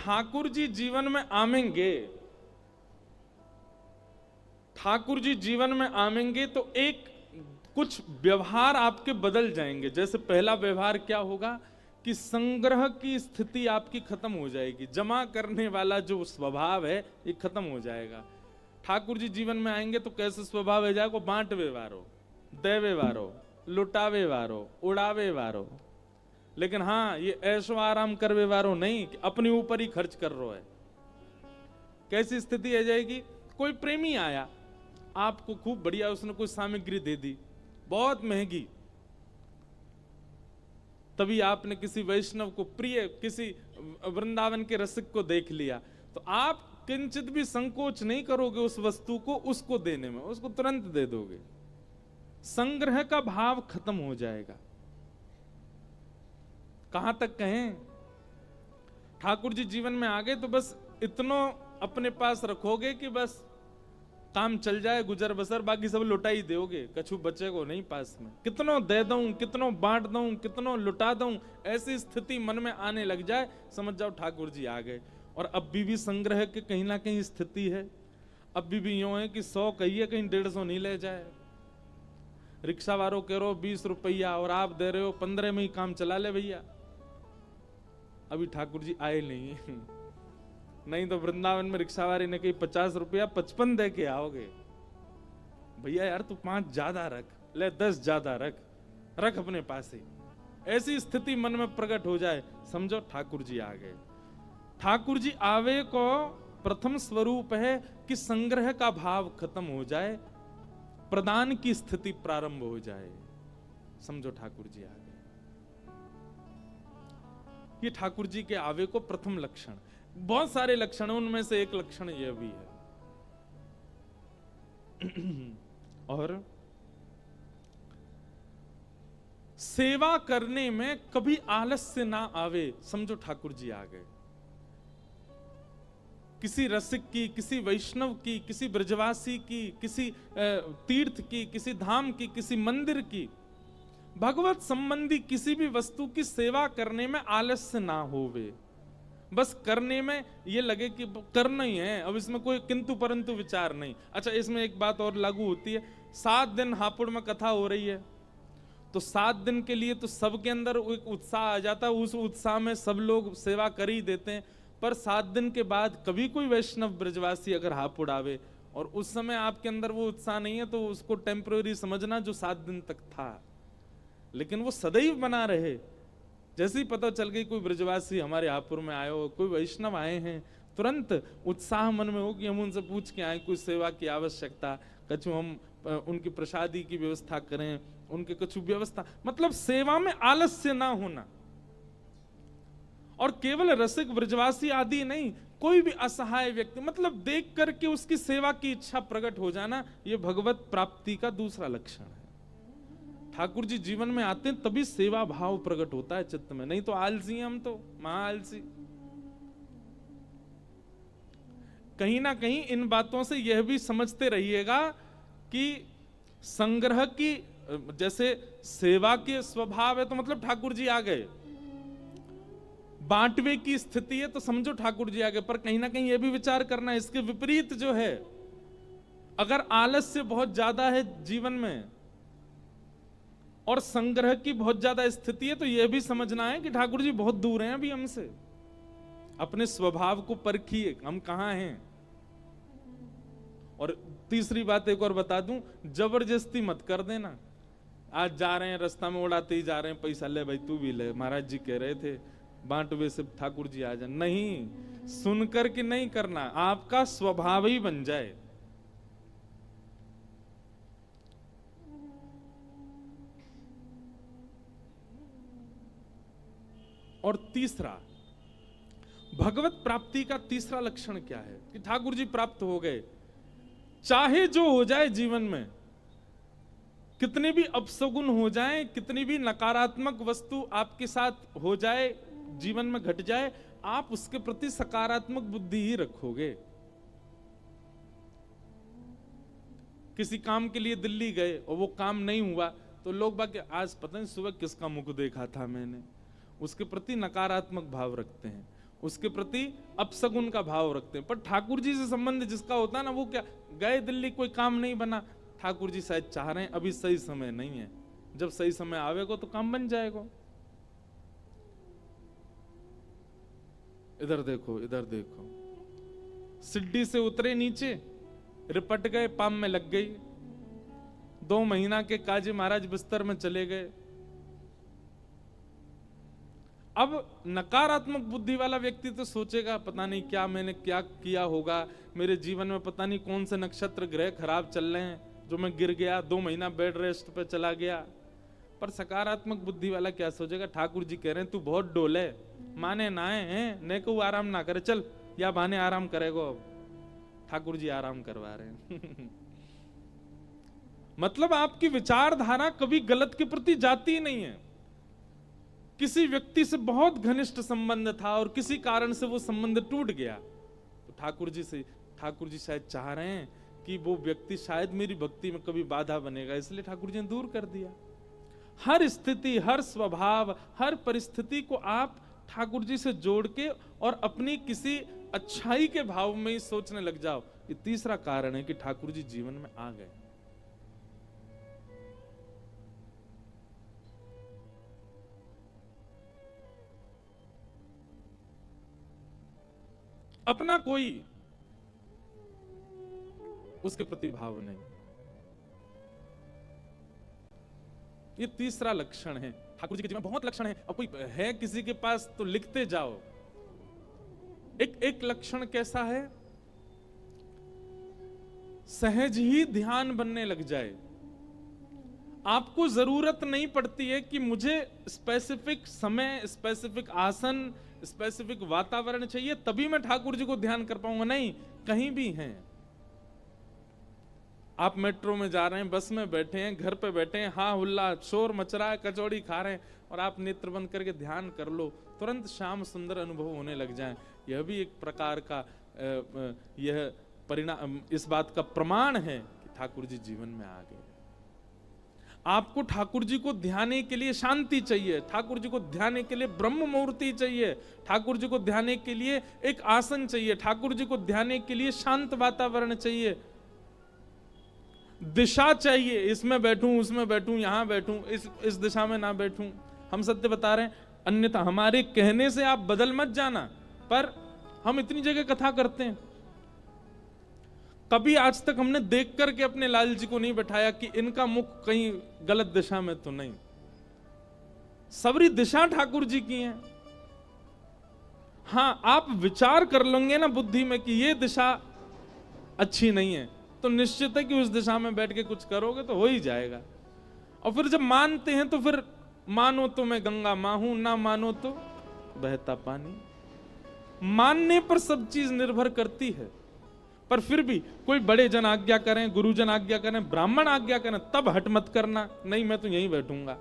ठाकुर जी जीवन में आवेंगे, ठाकुर जी जीवन में आवेंगे तो एक कुछ व्यवहार आपके बदल जाएंगे। जैसे पहला व्यवहार क्या होगा कि संग्रह की स्थिति आपकी खत्म हो जाएगी, जमा करने वाला जो स्वभाव है ये खत्म हो जाएगा। ठाकुर जी जीवन में आएंगे तो कैसे स्वभाव हो जाएगा, बांटवे वारो, देवे वारो, लुटावे वारो, उड़ावे वारो। लेकिन हाँ, ये ऐशो आराम करवे वारो नहीं कि अपने ऊपर ही खर्च कर रहा है। कैसी स्थिति आ जाएगी, कोई प्रेमी आया, आपको खूब बढ़िया उसने कोई सामग्री दे दी बहुत महंगी, तभी आपने किसी वैष्णव को, प्रिय किसी वृंदावन के रसिक को देख लिया, तो आप किंचित भी संकोच नहीं करोगे उस वस्तु को उसको देने में, उसको तुरंत दे दोगे। संग्रह का भाव खत्म हो जाएगा। कहां तक कहें, ठाकुर जी जीवन में आ गए तो बस इतना अपने पास रखोगे कि बस काम चल जाए, गुजर बसर, बाकी सब लुटा ही दोगे, कछु बचेगो नहीं पास में। कितनों दे दूं, कितनों बांट दूं, कितनों लुटा दूं, ऐसी स्थिति मन में आने लग जाए, समझ जाओ ठाकुर जी आ गए। और अब भी संग्रह के कहीं ना कहीं स्थिति है। अब भी यूं है कि 100 कहिए, कहीं 150 नहीं ले जाए। रिक्शा वालों कह रहे हो 20 रुपया और आप दे रहे हो 15 में ही काम चला ले भैया। अभी ठाकुर जी आए नहीं नहीं तो वृंदावन में रिक्शा वाले ने कही 50 रुपया 55 दे के आओगे। भैया यार तू 5 ज्यादा रख, ले 10 ज्यादा रख अपने पास ही। ऐसी स्थिति मन में प्रकट हो जाए, समझो ठाकुर जी आ गए। ठाकुर जी आवे को प्रथम स्वरूप है कि संग्रह का भाव खत्म हो जाए, प्रदान की स्थिति प्रारंभ हो जाए। समझो ठाकुर जी आ गए। ये ठाकुर जी के आवे को प्रथम लक्षण। बहुत सारे लक्षण, उनमें से एक लक्षण यह भी है। और सेवा करने में कभी आलस्य ना आवे, समझो ठाकुर जी आ गए। किसी रसिक की, किसी वैष्णव की, किसी ब्रजवासी की, किसी तीर्थ की, किसी धाम की, किसी मंदिर की, भगवत संबंधी किसी भी वस्तु की सेवा करने में आलस्य ना होवे। बस करने में ये लगे कि करना ही है, अब इसमें कोई किंतु परंतु विचार नहीं। अच्छा, इसमें एक बात और लागू होती है, 7 दिन हापुड़ में कथा हो रही है तो 7 दिन के लिए तो सबके अंदर एक उत्साह आ जाता है, उस उत्साह में सब लोग सेवा कर ही देते हैं। पर 7 दिन के बाद कभी कोई वैष्णव ब्रजवासी अगर हापुड़ आवे और उस समय आपके अंदर वो उत्साह नहीं है तो उसको टेम्पररी समझना, जो 7 दिन तक था, लेकिन वो सदैव बना रहे। जैसे ही पता चल गई कोई ब्रजवासी हमारे हापुड़ में आए हो, कोई वैष्णव आए हैं, तुरंत उत्साह मन में हो कि हम उनसे पूछ के आए कुछ सेवा की आवश्यकता, कछु हम उनकी प्रसादी की व्यवस्था करें, उनके कुछ व्यवस्था, मतलब सेवा में आलस्य ना होना। और केवल रसिक ब्रजवासी आदि नहीं, कोई भी असहाय व्यक्ति, मतलब देख करके उसकी सेवा की इच्छा प्रकट हो जाना, यह भगवत प्राप्ति का दूसरा लक्षण है। ठाकुर जी जीवन में आते हैं तभी सेवा भाव प्रकट होता है चित्त में, नहीं तो आलसी हम तो महा आलसी। कहीं ना कहीं इन बातों से यह भी समझते रहिएगा कि संग्रह की, जैसे सेवा के स्वभाव है तो मतलब ठाकुर जी आ गए, बांटवे की स्थिति है तो समझो ठाकुर जी आ गए। पर कहीं ना कहीं यह भी विचार करना, इसके विपरीत जो है, अगर आलस्य बहुत ज्यादा है जीवन में और संग्रह की बहुत ज्यादा स्थिति है तो यह भी समझना है कि ठाकुर जी बहुत दूर हैं अभी हमसे। अपने स्वभाव को परखिए, हम कहां हैं। और तीसरी बात एक और बता दूं, जबरदस्ती मत कर देना। आज जा रहे हैं रास्ता में उड़ाते ही जा रहे हैं, पैसा ले भाई तू भी ले, महाराज जी कह रहे थे बांटवे से ठाकुर जी आ जाए। नहीं, सुनकर के नहीं करना, आपका स्वभाव ही बन जाए। और तीसरा, भगवत प्राप्ति का तीसरा लक्षण क्या है कि ठाकुर जी प्राप्त हो गए, चाहे जो हो जाए जीवन में, कितने भी अपशगुन हो जाए, कितनी भी नकारात्मक वस्तु आपके साथ हो जाए, जीवन में घट जाए, आप उसके प्रति सकारात्मक बुद्धि ही रखोगे। किसी काम के लिए दिल्ली गए और वो काम नहीं हुआ तो लोग बाकी आज पता नहीं सुबह किसका मुख देखा था मैंने, उसके प्रति नकारात्मक भाव रखते हैं। उसके प्रति अपशगुन का भाव रखते हैं। पर ठाकुर जी से संबंध जिसका होता है ना, वो क्या, गए दिल्ली कोई काम नहीं बना, ठाकुर जी शायद चाह रहे हैं अभी सही समय नहीं है, जब सही समय आवेगा तो काम बन जाएगा। इधर देखो, इधर देखो, सिड्डी से उतरे नीचे, रिपट गए, पाम में लग गई, 2 महीना के काजी महाराज बिस्तर में चले गए। अब नकारात्मक बुद्धि वाला व्यक्ति तो सोचेगा पता नहीं क्या मैंने क्या किया होगा, मेरे जीवन में पता नहीं कौन से नक्षत्र ग्रह खराब चल रहे हैं जो मैं गिर गया, 2 महीना बेड रेस्ट पे चला गया। पर सकारात्मक बुद्धि वाला क्या सोचेगा, ठाकुर जी कह रहे हैं तू बहुत डोले, माने ना है ने को आराम ना करे, चल या बहाने आराम करेगो। अब ठाकुर जी आराम करवा रहे हैं। मतलब आपकी विचारधारा कभी गलत के प्रति जाती ही नहीं है। किसी व्यक्ति से बहुत घनिष्ठ संबंध था और किसी कारण से वो संबंध टूट गया, तो ठाकुर जी शायद चाह रहे हैं कि वो व्यक्ति शायद मेरी भक्ति में कभी बाधा बनेगा, इसलिए ठाकुर जी ने दूर कर दिया। हर स्थिति, हर स्वभाव, हर परिस्थिति को आप ठाकुर जी से जोड़ के और अपनी किसी अच्छाई के भाव में ही सोचने लग जाओ। ये तीसरा कारण है कि ठाकुर जी जीवन में आ गए। अपना कोई उसके प्रति भाव नहीं, ये तीसरा लक्षण है। ठाकुर जी के जीवन में बहुत लक्षण है, अब कोई है किसी के पास तो लिखते जाओ। एक लक्षण कैसा है, सहज ही ध्यान बनने लग जाए। आपको जरूरत नहीं पड़ती है कि मुझे स्पेसिफिक समय, स्पेसिफिक आसन, स्पेसिफिक वातावरण चाहिए तभी मैं ठाकुर जी को ध्यान कर पाऊंगा। नहीं, कहीं भी हैं, आप मेट्रो में जा रहे हैं, बस में बैठे हैं, घर पे बैठे हैं, हाँ हुल्ला शोर मच रहा है, कचौड़ी खा रहे हैं, और आप नेत्र बंद करके ध्यान कर लो, तुरंत श्याम सुंदर अनुभव होने लग जाए। यह भी एक प्रकार का यह परिणाम, इस बात का प्रमाण है कि ठाकुर जी जीवन में आ गए। आपको ठाकुर जी को ध्याने के लिए शांति चाहिए, ठाकुर जी को ध्याने के लिए ब्रह्म मूर्ति चाहिए, ठाकुर जी को ध्याने के लिए एक आसन चाहिए, ठाकुर जी को ध्याने के लिए शांत वातावरण चाहिए, दिशा चाहिए, इसमें बैठूं, उसमें बैठूं, यहां बैठूं, इस दिशा में ना बैठूं। हम सत्य बता रहे हैं, अन्यथा हमारे कहने से आप बदल मत जाना, पर हम इतनी जगह कथा करते हैं, कभी आज तक हमने देख करके अपने लाल जी को नहीं बैठाया कि इनका मुख कहीं गलत दिशा में तो नहीं। सबरी दिशा ठाकुर जी की है। हाँ, आप विचार कर लेंगे ना बुद्धि में कि ये दिशा अच्छी नहीं है, तो निश्चित है कि उस दिशा में बैठ के कुछ करोगे तो हो ही जाएगा। और फिर जब मानते हैं तो फिर मानो तो मैं गंगा मां हूं, ना मानो तो बहता पानी। मानने पर सब चीज निर्भर करती है, पर फिर भी कोई बड़े जन आज्ञा करें, गुरुजन आज्ञा करें, ब्राह्मण आज्ञा करें, तब हट मत करना, नहीं मैं तो यहीं बैठूंगा।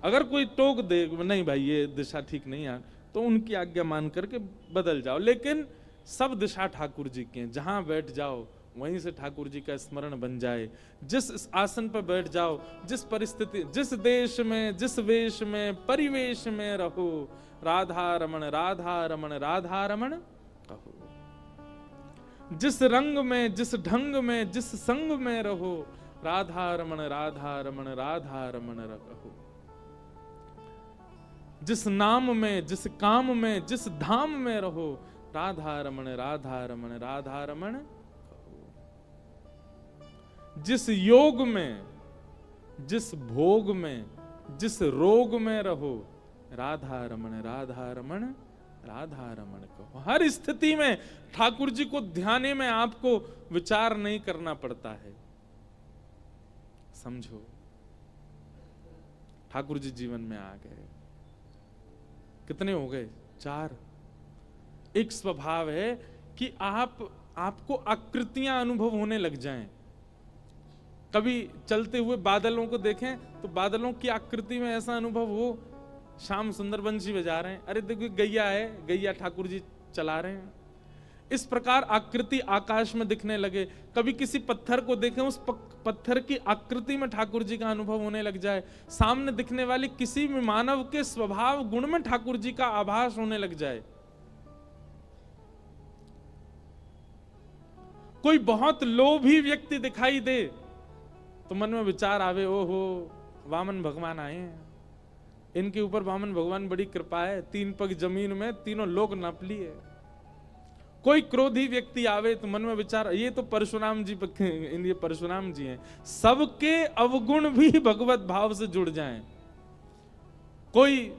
अगर कोई टोक दे नहीं भाई ये दिशा ठीक नहीं है, तो उनकी आज्ञा मान करके बदल जाओ। लेकिन सब दिशा ठाकुर जी की हैं, जहां बैठ जाओ वहीं से ठाकुर जी का स्मरण बन जाए। जिस आसन पर बैठ जाओ, जिस परिस्थिति, जिस देश में, जिस वेश में, परिवेश में रहो, राधा रमण राधा रमण राधा रमण कहो। जिस रंग में, जिस ढंग में, जिस संग में रहो, राधा रमण राधा रमण राधा रमण कहो। जिस नाम में, जिस काम में, जिस धाम में रहो, राधा रमण राधा रमण राधा रमण कहो। जिस योग में, जिस भोग में, जिस रोग में रहो, राधा रमण राधा रमण राधा रमण कहो। हर स्थिति में ठाकुर जी को ध्याने में आपको विचार नहीं करना पड़ता है। समझो, ठाकुर जी जीवन में आ गए। कितने हो गए? 4। एक स्वभाव है कि आपको आकृतियां अनुभव होने लग जाएं। कभी चलते हुए बादलों को देखें तो बादलों की आकृति में ऐसा अनुभव हो, श्याम सुंदर बंशी बजा रहे हैं, अरे देखो गैया है, गैया ठाकुर जी चला रहे हैं। इस प्रकार आकृति आकाश में दिखने लगे। कभी किसी पत्थर को देखें, उस पत्थर की आकृति में ठाकुर जी का अनुभव होने लग जाए। सामने दिखने वाले किसी भी मानव के स्वभाव गुण में ठाकुर जी का आभास होने लग जाए। कोई बहुत लोभी व्यक्ति दिखाई दे तो मन में विचार आवे, ओहो वामन भगवान आए हैं, इनके ऊपर वामन भगवान बड़ी कृपा है, 3 पग जमीन में तीनों लोक नाप लिए। कोई क्रोधी व्यक्ति आवे तो मन में विचार, ये तो परशुराम जी, ये परशुराम जी हैं, सबके अवगुण भी भगवत भाव से जुड़ जाएं। कोई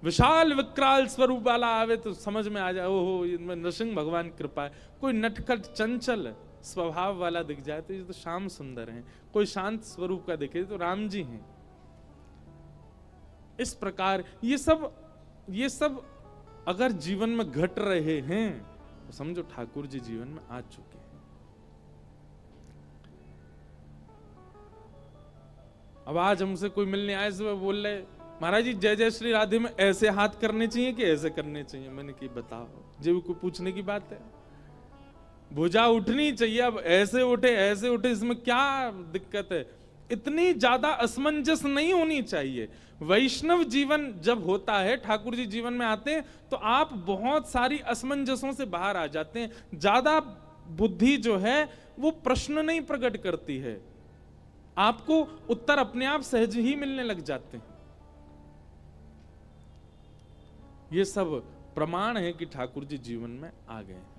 विशाल विकराल स्वरूप वाला आवे तो समझ में आ जाए, ओहो इनमें नरसिंह भगवान कृपा है। कोई नटखट चंचल स्वभाव वाला दिख जाए तो ये तो श्याम सुंदर हैं। कोई शांत स्वरूप का दिखे तो राम जी हैं। इस प्रकार ये सब अगर जीवन में घट रहे हैं तो समझो ठाकुर जी जीवन में आ चुके हैं। अब आज हमसे कोई मिलने आए से बोल रहे, महाराज जी जय जय श्री राधे में ऐसे हाथ करने चाहिए कि ऐसे करने चाहिए? मैंने कि बताओ, जब कोई पूछने की बात है, भुजा उठनी चाहिए, अब ऐसे उठे इसमें क्या दिक्कत है? इतनी ज्यादा असमंजस नहीं होनी चाहिए। वैष्णव जीवन जब होता है, ठाकुर जी जीवन में आते हैं तो आप बहुत सारी असमंजसों से बाहर आ जाते हैं। ज्यादा बुद्धि जो है वो प्रश्न नहीं प्रकट करती है, आपको उत्तर अपने आप सहज ही मिलने लग जाते हैं। ये सब प्रमाण है कि ठाकुर जी जीवन में आ गए।